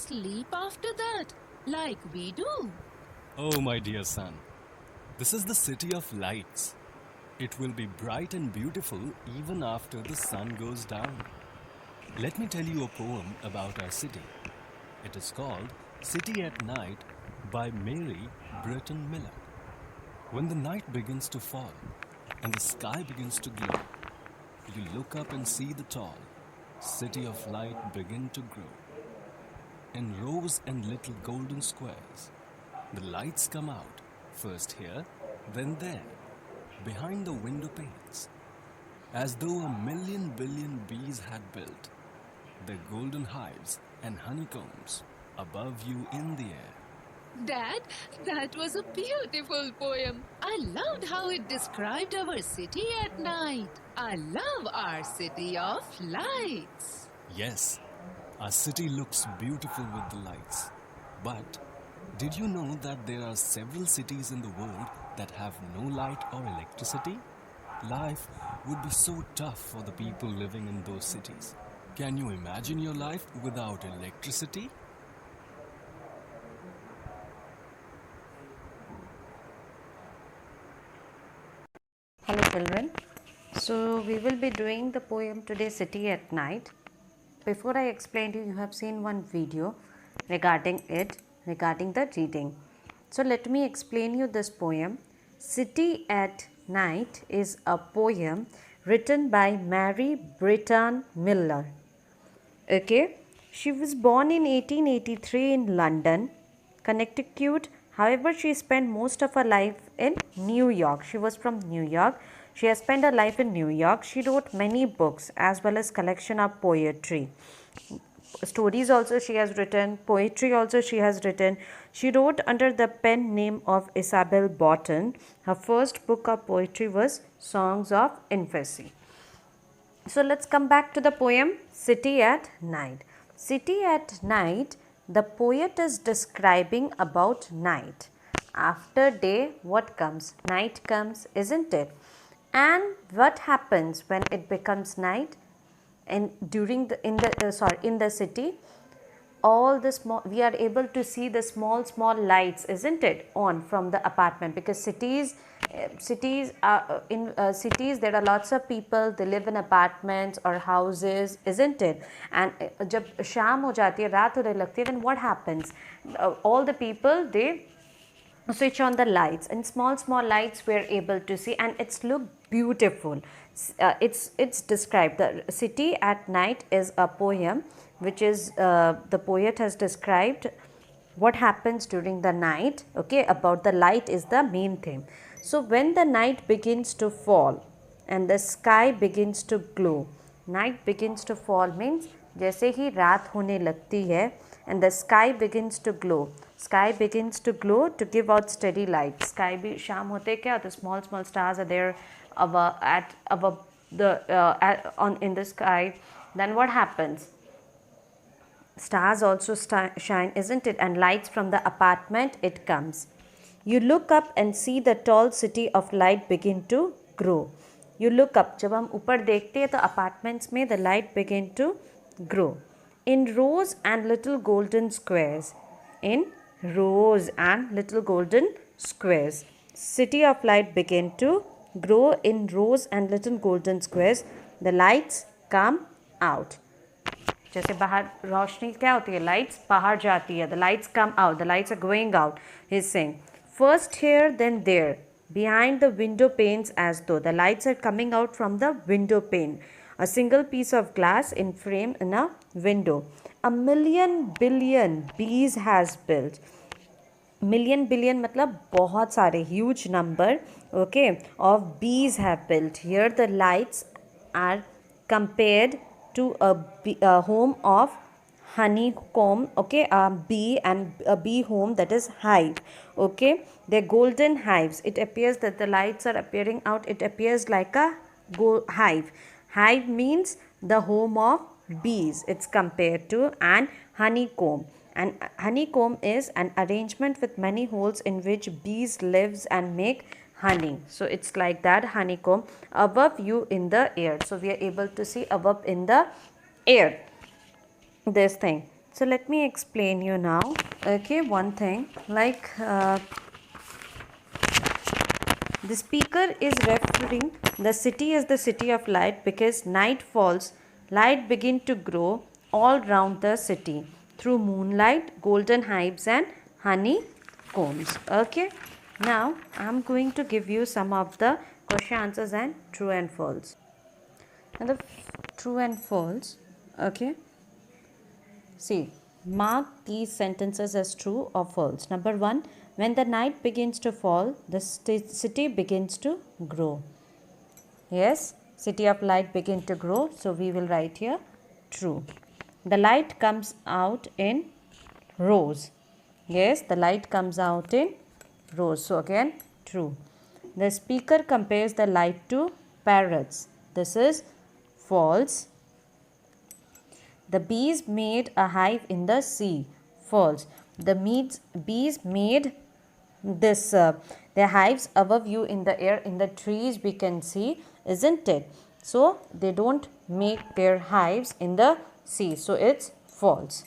sleep after that, like we do. Oh, my dear son, this is the city of lights. It will be bright and beautiful even after the sun goes down. Let me tell you a poem about our city. It is called City at Night by Mary Burton Miller. When the night begins to fall and the sky begins to glow, you look up and see the tall city of light begin to grow. In rows and little golden squares, the lights come out, first here, then there, behind the window panes, as though a million billion bees had built their golden hives and honeycombs above you in the air. Dad, that was a beautiful poem. I loved how it described our city at night. I love our city of lights. Yes, our city looks beautiful with the lights. But did you know that there are several cities in the world that have no light or electricity? Life would be so tough for the people living in those cities. Can you imagine your life without electricity? Hello children. So we will be doing the poem today, City at Night. Before I explain to you, you have seen one video regarding the reading. So let me explain you this poem. City at Night is a poem written by Mary Burton Miller. Okay, she was born in 1883 in London, Connecticut. However, she spent most of her life in New York. She was from New York. She has spent her life in New York. She wrote many books as well as collection of poetry. Stories also she has written, poetry also she has written. She wrote under the pen name of Isabel Barton. Her first book of poetry was Songs of Infancy. So let's come back to the poem City at Night. City at night, the poet is describing about night. After day, what comes? Night comes, isn't it? And what happens when it becomes night? And during the in the city, all the small, we are able to see the small lights, isn't it, on from the apartment, because cities cities there are lots of people, they live in apartments or houses, isn't it? And jab sham ho jati hai, raat hone lagti hai, then what happens? All the people, they switch on the lights, and small lights we are able to see, and it's look beautiful. It's described, the City at Night is a poem which is the poet has described what happens during the night. Okay, about the light is the main theme. So when the night begins to fall and the sky begins to glow, night begins to fall means जैसे ही रात होने लगती है and the sky begins to glow. Sky begins to glow to give out steady light. Sky भी शाम होते क्या, the small stars are there above in the sky. Then what happens? Stars also shine, isn't it? And lights from the apartment, it comes. You look up and see the tall city of light begin to grow. You look up, जब हम ऊपर देखते हैं तो apartments में the light begin to grow. In rows and little golden squares. In rows and little golden squares. City of light begin to grow in rows and little golden squares. The lights come out. जैसे बाहर रोशनी क्या होती है, lights बाहर जाती है, the lights come out, the lights are going out. He is saying first here then there behind the window panes, as though the lights are coming out from the window pane, a single piece of glass in frame in a window. A million billion bees has built. Million billion मतलब बहुत सारे, huge number, okay, of bees have built. Here the lights are compared to a home of honeycomb, okay, a bee, and a bee home, that is hive, okay. They're golden hives. It appears that the lights are appearing out, it appears like a hive. Hive means the home of bees, it's compared to, and honeycomb. And honeycomb is an arrangement with many holes in which bees lives and make honey. So it's like that, honeycomb above you in the air. So we are able to see above in the air this thing. So let me explain you now. Okay, one thing like the speaker is referring the city as the city of light because night falls, light begin to grow all round the city through moonlight, golden hives and honey combs. Okay. Now I am going to give you some of the question answers and true and false. And the true and false. Okay. See, mark these sentences as true or false. Number one, when the night begins to fall, the city begins to grow. Yes, city of light begin to grow. So we will write here true. The light comes out in rows. Yes, the light comes out in rows. So again true. The speaker compares the light to parrots. This is false. The bees made a hive in the sea. False. The bees made this their hives above you in the air, in the trees we can see, isn't it? So they don't make their hives in the sea. So it's false.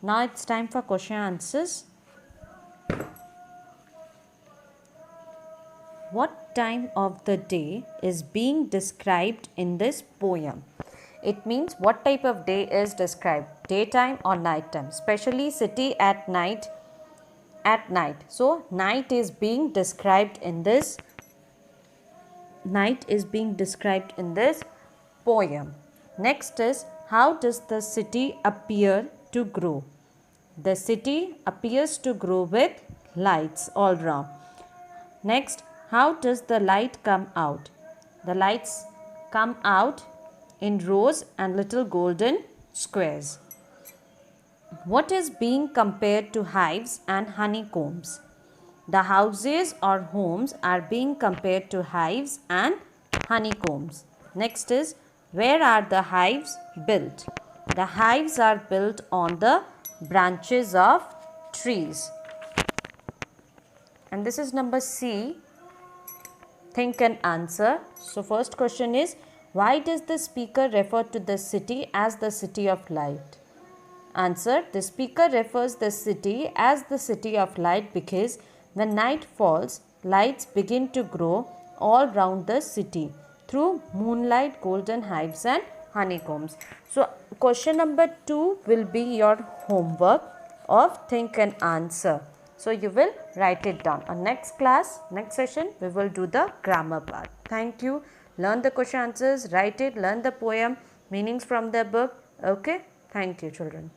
Now it's time for question answers. What time of the day is being described in this poem? It means what type of day is described, daytime or nighttime, especially city at night. So night is being described in this poem. Next is, how does the city appear to grow? The city appears to grow with lights all round. Next, how does the light come out? The lights come out in rows and little golden squares. What is being compared to hives and honeycombs? The houses or homes are being compared to hives and honeycombs. Next is, where are the hives built? The hives are built on the branches of trees. And this is number C. Think and answer. So first question is, why does the speaker refer to the city as the city of light? Answer, the speaker refers the city as the city of light because when night falls, lights begin to grow all round the city through moonlight, golden hives and honeycombs. So question number 2 will be your homework of think and answer. So you will write it down. On next class, next session, we will do the grammar part. Thank you. Learn the question answers, write it, learn the poem, meanings from the book. Okay. Thank you, children.